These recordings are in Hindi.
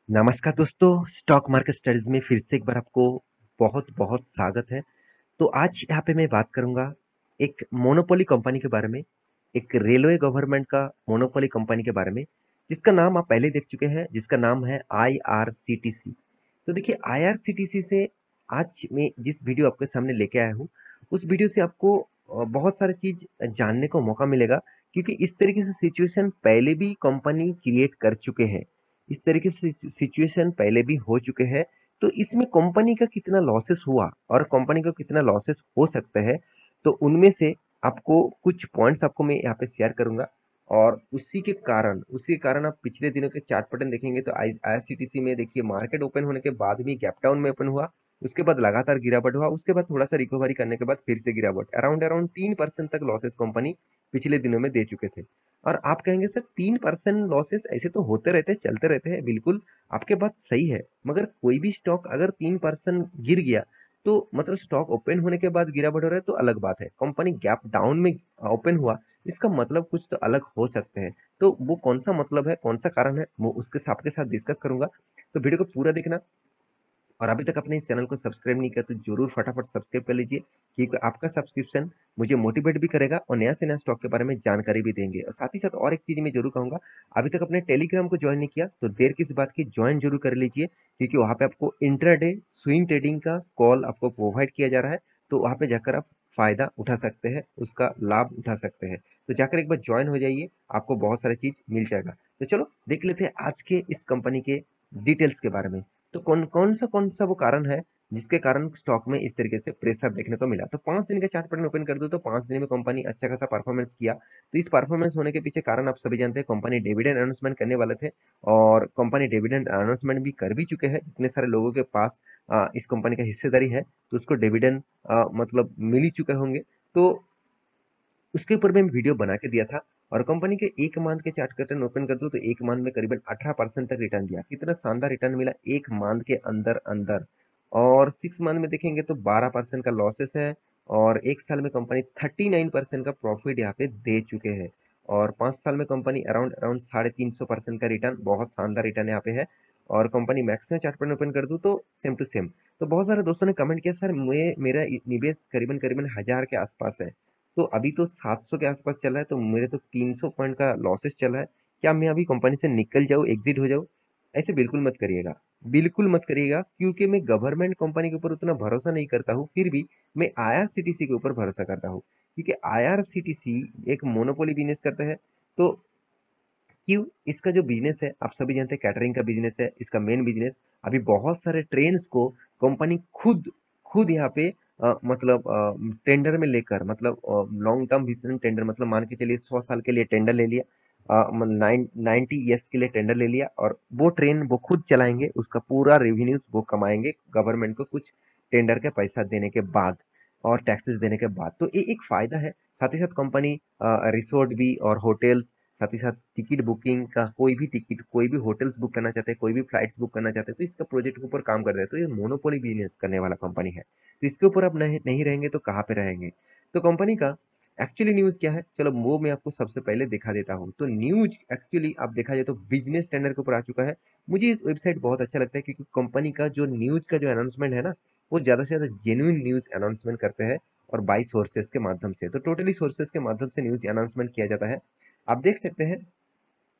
नमस्कार दोस्तों, स्टॉक मार्केट स्टडीज में फिर से एक बार आपको बहुत बहुत स्वागत है। तो आज यहाँ पे मैं बात करूंगा एक मोनोपोली कंपनी के बारे में, एक रेलवे गवर्नमेंट का मोनोपोली कंपनी के बारे में, जिसका नाम आप पहले देख चुके हैं, जिसका नाम है आईआरसीटीसी। तो देखिए, आईआरसीटीसी से आज मैं जिस वीडियो आपके सामने लेके आया हूँ, उस वीडियो से आपको बहुत सारी चीज जानने को मौका मिलेगा, क्योंकि इस तरीके से सिचुएशन पहले भी कंपनी क्रिएट कर चुके हैं। इस तरीके से सिचुएशन पहले भी हो चुके हैं। तो इसमें कंपनी का कितना लॉसेस हुआ और कंपनी को कितना लॉसेस हो सकता है, तो उनमें से आपको कुछ पॉइंट्स आपको मैं यहाँ पे शेयर करूंगा। और उसी के कारण आप पिछले दिनों के चार्ट पैटर्न देखेंगे तो आईआरसीटीसी में देखिए, मार्केट ओपन होने के बाद भी गैप डाउन में ओपन हुआ। उसके बाद लगातार गिरावट हुआ, उसके बाद थोड़ा सा रिकवरी करने के बाद फिर से गिरावट, अराउंड अराउंड 3% तक लॉसेस कंपनी पिछले दिनों में दे चुके थे। और आप कहेंगे सर 3% लॉसेस ऐसे तो होते रहते हैं, चलते रहते हैं। बिल्कुल, आपके बात सही है, मगर कोई भी स्टॉक अगर 3% गिर गया तो मतलब स्टॉक ओपन होने के बाद गिरावट हो रहा है तो अलग बात है। कंपनी गैप डाउन में ओपन हुआ, इसका मतलब कुछ तो अलग हो सकते हैं। तो वो कौन सा मतलब है, कौन सा कारण है, वो उसके आपके साथ डिस्कस करूंगा। तो वीडियो को पूरा देखना। और अभी तक अपने इस चैनल को सब्सक्राइब नहीं किया तो जरूर फटाफट सब्सक्राइब कर लीजिए, क्योंकि आपका सब्सक्रिप्शन मुझे मोटिवेट भी करेगा और नया से नया स्टॉक के बारे में जानकारी भी देंगे। और साथ ही साथ और एक चीज मैं जरूर कहूंगा, अभी तक अपने टेलीग्राम को ज्वाइन नहीं किया तो देर किस बात की, ज्वाइन जरूर कर लीजिए, क्योंकि वहां पे आपको इंट्राडे स्विंग ट्रेडिंग का कॉल आपको प्रोवाइड किया जा रहा है। तो वहां पे जाकर आप फायदा उठा सकते हैं, उसका लाभ उठा सकते हैं। तो जाकर एक बार ज्वाइन हो जाइए, आपको बहुत सारी चीज मिल जाएगा। तो चलो देख लेते हैं आज के इस कंपनी के डिटेल्स के बारे में। तो कौन सा वो कारण है जिसके कारण स्टॉक में इस तरीके से प्रेशर देखने को मिला। तो 5 दिन का चार्ट पैटर्न ओपन कर दो तो 5 दिन में कंपनी अच्छा खासा परफॉर्मेंस किया। तो इस परफॉर्मेंस होने के पीछे कारण आप सभी जानते हैं, कंपनी डिविडेंड अनाउंसमेंट करने वाले थे और कंपनी डिविडेंड अनाउंसमेंट भी कर भी चुके हैं। जितने सारे लोगों के पास इस कंपनी का हिस्सेदारी है तो उसको डिविडेंड मतलब मिल ही चुके होंगे। तो उसके ऊपर मैं वीडियो बना के दिया था। और कंपनी के एक मंथ के चार्ट पैटर्न ओपन कर दो तो एक मंथ में करीबन 18% तक रिटर्न दिया। कितना शानदार रिटर्न मिला एक मंथ के अंदर अंदर। और 6 मंथ में देखेंगे तो 12% का लॉसेस है। और एक साल में कंपनी 39% का प्रॉफिट यहाँ पे दे चुके हैं। और 5 साल में कंपनी अराउंड अराउंड 350% का रिटर्न, बहुत शानदार रिटर्न यहाँ पे है। और company maximum chart pattern open कर दूं तो सेम टू सेम। तो बहुत सारे दोस्तों ने कमेंट किया, सर मेरा निवेश करीबन करीबन 1000 के आसपास है, तो अभी तो 700 के आसपास चल रहा है, तो मेरे तो 300 पॉइंट का लॉसेस चल रहा है। क्या मैं अभी कंपनी से निकल जाऊँ, एग्जिट हो जाऊँ? ऐसे बिल्कुल मत करिएगा, बिल्कुल मत करिएगा, क्योंकि मैं गवर्नमेंट कंपनी के ऊपर उतना भरोसा नहीं करता हूँ। फिर भी मैं आईआरसीटीसी के ऊपर भरोसा करता हूँ, क्योंकि आईआरसीटीसी एक मोनोपोली बिजनेस करता है। तो क्यों, इसका जो बिजनेस है आप सभी जानते हैं, कैटरिंग का बिजनेस है इसका मेन बिजनेस। अभी बहुत सारे ट्रेन्स को कंपनी खुद खुद यहाँ पे मतलब टेंडर में लेकर, मतलब लॉन्ग टर्म विजन टेंडर, मतलब मान के चलिए 100 साल के लिए टेंडर ले लिया, 90 ईयर्स के लिए टेंडर ले लिया, और वो ट्रेन वो खुद चलाएंगे, उसका पूरा रेवेन्यूज वो कमाएंगे गवर्नमेंट को कुछ टेंडर के पैसा देने के बाद और टैक्सेस देने के बाद। तो ये एक फायदा है। साथ ही साथ कंपनी रिसोर्ट भी और होटल्स, साथ ही साथ टिकट बुकिंग का, कोई भी टिकट, कोई भी होटल्स बुक करना चाहते हैं, कोई भी फ्लाइट्स बुक करना चाहते हैं, तो इसका प्रोजेक्ट के ऊपर काम करता है। तो ये मोनोपोली बिजनेस करने वाला कंपनी है, तो इसके ऊपर आप नहीं नहीं रहेंगे तो कहाँ पे रहेंगे। तो कंपनी का एक्चुअली न्यूज क्या है, चलो वो मैं आपको सबसे पहले दिखा देता हूँ। तो न्यूज एक्चुअली आप देखा जाए तो बिजनेस स्टैंडर्ड के ऊपर आ चुका है। मुझे इस वेबसाइट बहुत अच्छा लगता है, क्योंकि कंपनी का जो न्यूज का जो अनाउंसमेंट है ना, वो ज्यादा से ज्यादा जेन्युइन न्यूज अनाउंसमेंट करते हैं, और बाई सोर्सेस के माध्यम से, तो टोटली सोर्सेस के माध्यम से न्यूज अनाउंसमेंट किया जाता है। आप देख सकते हैं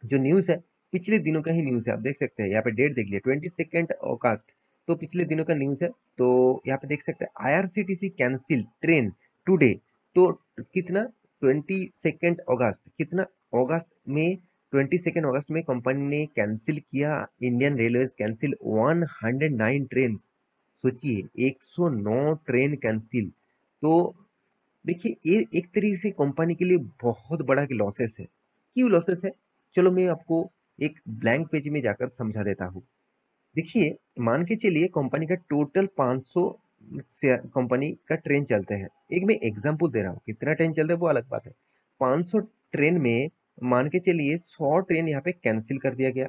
जो न्यूज़ है, पिछले दिनों का ही न्यूज़ है। आप देख सकते हैं यहाँ पे डेट देख लिया, 22 अगस्त, तो पिछले दिनों का न्यूज़ है। तो यहाँ पे देख सकते हैं आईआरसीटीसी कैंसिल ट्रेन टुडे। तो कितना, 22 अगस्त, कितना अगस्त में, 22 अगस्त में कंपनी ने कैंसिल किया, इंडियन रेलवे कैंसिल 109 ट्रेन। सोचिए, 109 ट्रेन कैंसिल। तो देखिए, ये एक तरीके से कंपनी के लिए बहुत बड़ा की लॉसेस है। क्यों लॉसेस है, चलो मैं आपको एक ब्लैंक पेज में जाकर समझा देता हूँ। देखिए, मान के चलिए कंपनी का टोटल 500 से कंपनी का ट्रेन चलते हैं। एक मैं एग्जांपल दे रहा हूँ, कितना ट्रेन चल रहा है वो अलग बात है। 500 ट्रेन में मान के चलिए 100 ट्रेन यहाँ पे कैंसिल कर दिया गया,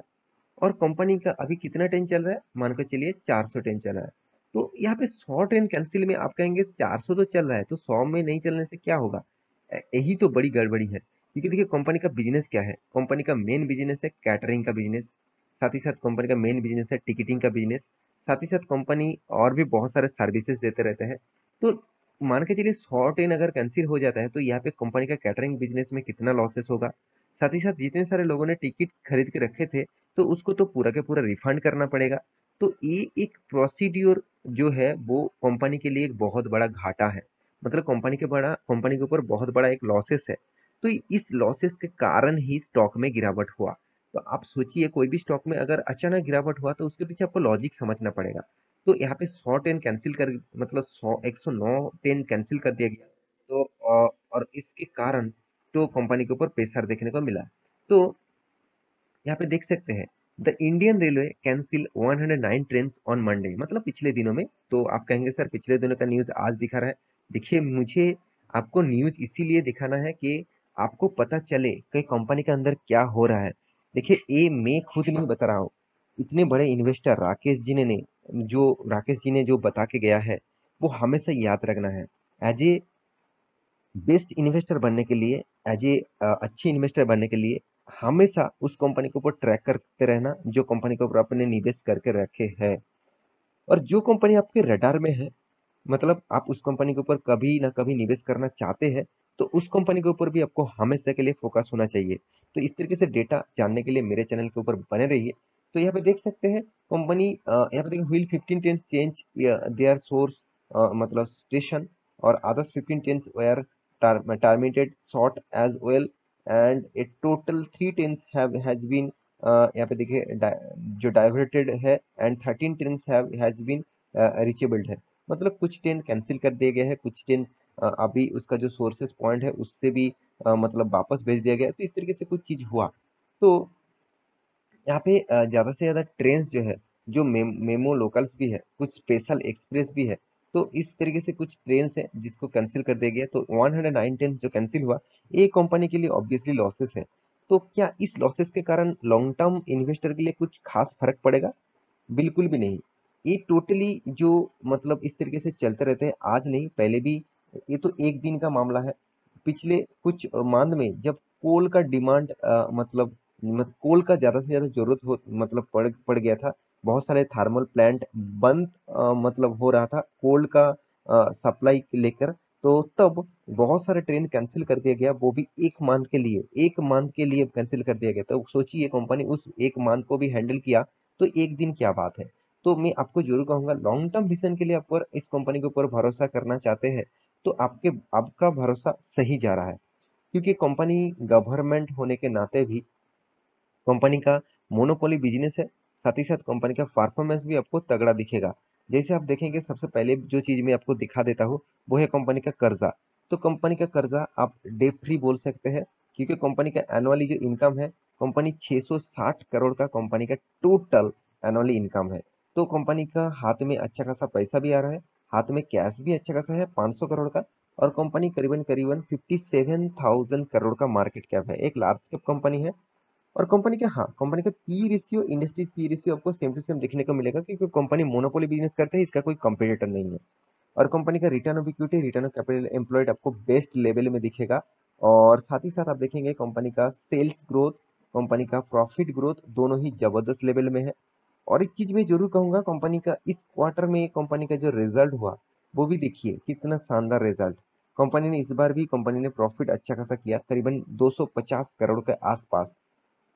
और कंपनी का अभी कितना ट्रेन चल रहा है, मान के चलिए 400 ट्रेन चल रहा है। तो यहाँ पे 100 ट्रेन कैंसिल में आप कहेंगे 400 तो चल रहा है, तो 100 में नहीं चलने से क्या होगा। यही तो बड़ी गड़बड़ी है, क्योंकि देखिए कंपनी का बिजनेस क्या है, कंपनी का मेन बिजनेस है कैटरिंग का बिजनेस। साथ ही साथ कंपनी का मेन बिजनेस है टिकटिंग का बिजनेस। साथ ही साथ कंपनी और भी बहुत सारे सर्विसेज देते रहते हैं। तो मान के चलिए 100 ट्रेन अगर कैंसिल हो जाता है तो यहाँ पे कंपनी का कैटरिंग बिजनेस में कितना लॉसेस होगा। साथ ही साथ जितने सारे लोगों ने टिकट खरीद के रखे थे तो उसको तो पूरा के पूरा रिफंड करना पड़ेगा। तो ये एक प्रोसीड्योर जो है वो कंपनी के लिए एक बहुत बड़ा घाटा है। मतलब कंपनी के ऊपर बहुत बड़ा एक लॉसेस है। तो इस लॉसेस के कारण ही स्टॉक में गिरावट हुआ। तो आप सोचिए कोई भी स्टॉक में अगर अचानक गिरावट हुआ तो उसके पीछे आपको लॉजिक समझना पड़ेगा। तो यहाँ पे 100 ट्रेन कैंसिल कर मतलब 109 ट्रेन कैंसिल कर दिया गया। तो और इसके कारण तो कंपनी के ऊपर प्रेशर देखने को मिला। तो यहाँ पे देख सकते हैं the Indian railway cancel 109 train on Monday, मतलब पिछले दिनों में। तो आप कहेंगे सर पिछले दिनों का न्यूज आज दिखा रहा है। देखिए मुझे आपको न्यूज इसीलिए दिखाना है कि आपको पता चले कि कंपनी के अंदर क्या हो रहा है। देखिए ये मैं खुद नहीं बता रहा हूँ, इतने बड़े इन्वेस्टर राकेश जी ने जो बता के गया है वो हमेशा याद रखना है। एज ए बेस्ट इन्वेस्टर बनने के लिए, एज ए अच्छे इन्वेस्टर बनने के लिए हमेशा उस कंपनी के ऊपर ट्रैक करते रहना जो कंपनी के ऊपर आपने निवेश करके रखे हैं। और जो कंपनी आपके रडार में है, मतलब आप उस कंपनी के ऊपर कभी ना कभी निवेश करना चाहते हैं, तो उस कंपनी के ऊपर भी आपको हमेशा के लिए फोकस होना चाहिए। तो इस तरीके से डेटा जानने के लिए मेरे चैनल के ऊपर बने रहिए। तो यहाँ पे देख सकते हैं कंपनी, यहाँ पे देखिए wheel 15 train change their source, मतलब स्टेशन, और others 15 train were terminated short as well, and a total 3 trains have has been यहाँ पे देखिए जो डाइवर्टेड है, एंड 13 ट्रेन हैज बीन रीचेबल्ड है। मतलब कुछ ट्रेन कैंसिल कर दिए गए हैं, कुछ ट्रेन अभी उसका जो सोर्सेस पॉइंट है उससे भी मतलब वापस भेज दिया गया है। तो इस तरीके से कुछ चीज हुआ। तो यहाँ पे ज़्यादा से ज़्यादा ट्रेन्स जो है, जो मेमो लोकल्स भी है, कुछ स्पेशल एक्सप्रेस भी है। तो इस तरीके से कुछ ट्रेन्स है जिसको कैंसिल कर दिया गया। तो 109 ट्रेन जो कैंसिल हुआ, ये कंपनी के लिए ऑब्वियसली लॉसेस है। तो क्या इस लॉसेस के कारण लॉन्ग टर्म इन्वेस्टर के लिए कुछ खास फर्क पड़ेगा? बिल्कुल भी नहीं। ये टोटली जो मतलब इस तरीके से चलते रहते हैं, आज नहीं पहले भी। ये तो एक दिन का मामला है। पिछले कुछ माह में जब कोल का डिमांड कोल का ज़्यादा से ज़्यादा ज़रूरत हो मतलब पड़ गया था। बहुत सारे थर्मल प्लांट बंद मतलब हो रहा था कोल का सप्लाई लेकर। तो तब बहुत सारे ट्रेन कैंसिल कर दिया गया, वो भी 1 मंथ के लिए, 1 मंथ के लिए कैंसिल कर दिया गया। तो सोचिए कंपनी उस 1 मंथ को भी हैंडल किया, तो एक दिन क्या बात है। तो मैं आपको जरूर कहूंगा लॉन्ग टर्म विजन के लिए आप अगर इस कंपनी के ऊपर भरोसा करना चाहते हैं तो आपका भरोसा सही जा रहा है। क्योंकि कंपनी गवर्नमेंट होने के नाते भी कंपनी का मोनोपोली बिजनेस है। साथ ही साथ कंपनी का परफॉर्मेंस भी आपको तगड़ा दिखेगा। जैसे आप देखेंगे सबसे पहले जो चीज मैं आपको दिखा देता हूँ वो है कंपनी का कर्जा। तो कंपनी का कर्जा आप डेट फ्री बोल सकते हैं, क्योंकि कंपनी का एनुअली जो इनकम है, कंपनी 660 करोड़ का कंपनी का टोटल एनुअली इनकम है। तो कंपनी का हाथ में अच्छा खासा पैसा भी आ रहा है, हाथ में कैश भी अच्छा खासा है 500 करोड़ का। और कंपनी करीबन करीबन 57,000 करोड़ का मार्केट कैप है, एक लार्ज कैप कंपनी है। और कंपनी का P ratio, industries P ratio आपको सेम टू सेम देखने को मिलेगा, क्योंकि कंपनी मोनोपोली बिजनेस करते हैं, इसका कोई कंपटीटर नहीं है। और कंपनी का return of equity, return of capital employed आपको बेस्ट लेवल में दिखेगा। और साथ ही साथ आप देखेंगे कंपनी का सेल्स ग्रोथ, कंपनी का प्रॉफिट ग्रोथ दोनों ही जबरदस्त लेवल में है। और एक चीज मैं जरूर कहूंगा, कंपनी का इस क्वार्टर में कंपनी का जो रिजल्ट हुआ वो भी देखिए कितना शानदार रिजल्ट। कंपनी ने इस बार भी कंपनी ने प्रॉफिट अच्छा खासा किया, करीबन 250 करोड़ के आसपास।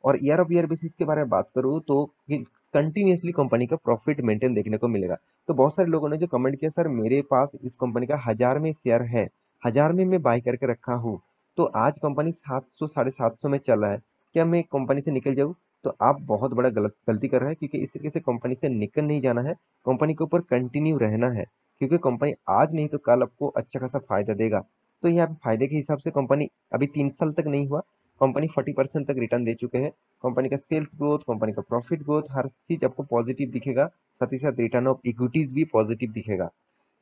और ईयर ऑफ ईयर बेसिस के बारे में बात करूँ तो कंटिन्यूअसली कंपनी का प्रॉफिट मेंटेन देखने को मिलेगा। तो बहुत सारे लोगों ने जो कमेंट किया सर मेरे पास इस कंपनी का 1000 में शेयर है, 1000 में मैं बाय करके रखा हूँ, तो आज कंपनी 700 750 में चल रहा है, क्या मैं कंपनी से निकल जाऊँ? तो आप बहुत बड़ा गलती कर रहे हैं, क्योंकि इस तरीके से कंपनी से निकल नहीं जाना है, कंपनी के ऊपर कंटिन्यू रहना है। क्योंकि कंपनी आज नहीं तो कल आपको अच्छा खासा फायदा देगा। तो यहाँ पे फायदे के हिसाब से कंपनी अभी 3 साल तक नहीं हुआ, कंपनी 40% तक रिटर्न दे चुके हैं। कंपनी का सेल्स ग्रोथ, कंपनी का प्रॉफिट ग्रोथ, हर चीज आपको पॉजिटिव दिखेगा। साथ ही साथ रिटर्न ऑफ इक्विटीज भी पॉजिटिव दिखेगा।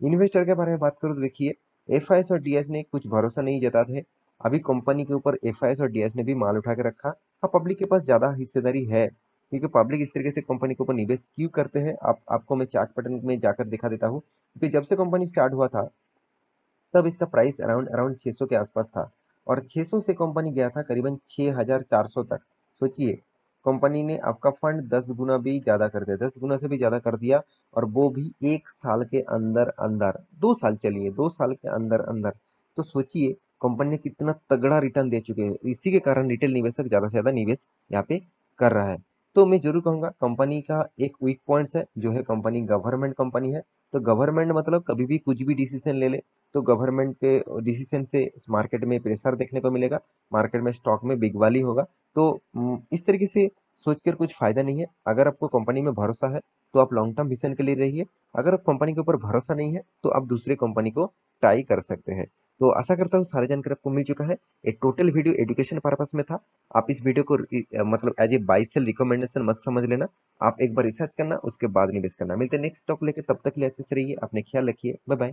इन्वेस्टर के बारे में बात करूँ तो देखिए एफआईएस और डीएस ने कुछ भरोसा नहीं जताते हैं। अभी कंपनी के ऊपर एफआईएस और डीएस ने भी माल उठा के रखा। हाँ पब्लिक के पास ज्यादा हिस्सेदारी है, क्योंकि पब्लिक इस तरीके से कंपनी के ऊपर निवेश क्यों करते हैं आपको मैं चार्ट पैटर्न में जाकर दिखा देता हूँ। क्योंकि जब से कंपनी स्टार्ट हुआ था तब इसका प्राइस अराउंड अराउंड 600 के आसपास था, और 600 से कंपनी गया था करीबन 6400 तक। सोचिए कंपनी ने आपका फंड 10 गुना भी ज़्यादा कर दिया, 10 गुना से भी ज़्यादा कर दिया, और वो भी 1 साल के अंदर-अंदर, 2 साल चलिए, 2 साल के अंदर-अंदर। तो सोचिए कंपनी ने कितना तगड़ा रिटर्न दे चुके हैं। इसी के कारण रिटेल निवेशक ज़्यादा से ज़्यादा निवेश यहाँ पे कर रहा है। तो मैं ज़रूर कहूँगा कंपनी का एक वीक पॉइंट्स है, जो है कंपनी गवर्नमेंट कंपनी है। तो गवर्नमेंट मतलब कभी भी कुछ भी डिसीजन ले ले, तो गवर्नमेंट के डिसीजन से मार्केट में प्रेशर देखने को मिलेगा, मार्केट में स्टॉक में बिकवाली होगा। तो इस तरीके से सोचकर कुछ फायदा नहीं है। अगर आपको कंपनी में भरोसा है तो आप लॉन्ग टर्म विजन के लिए रहिए। अगर आप कंपनी के ऊपर भरोसा नहीं है तो आप दूसरे कंपनी को ट्राई कर सकते हैं। तो आशा करता हूँ सारी जानकारी आपको मिल चुका है। एक टोटल वीडियो एजुकेशन पर्पस में था। आप इस वीडियो को मतलब as a buy sell recommendation मत समझ लेना। आप एक बार रिसर्च करना, उसके बाद निवेश करना। मिलते हैं नेक्स्ट टॉक लेके, तब तक के लिए अच्छे से रहिए, अपने ख्याल रखिए। Bye bye.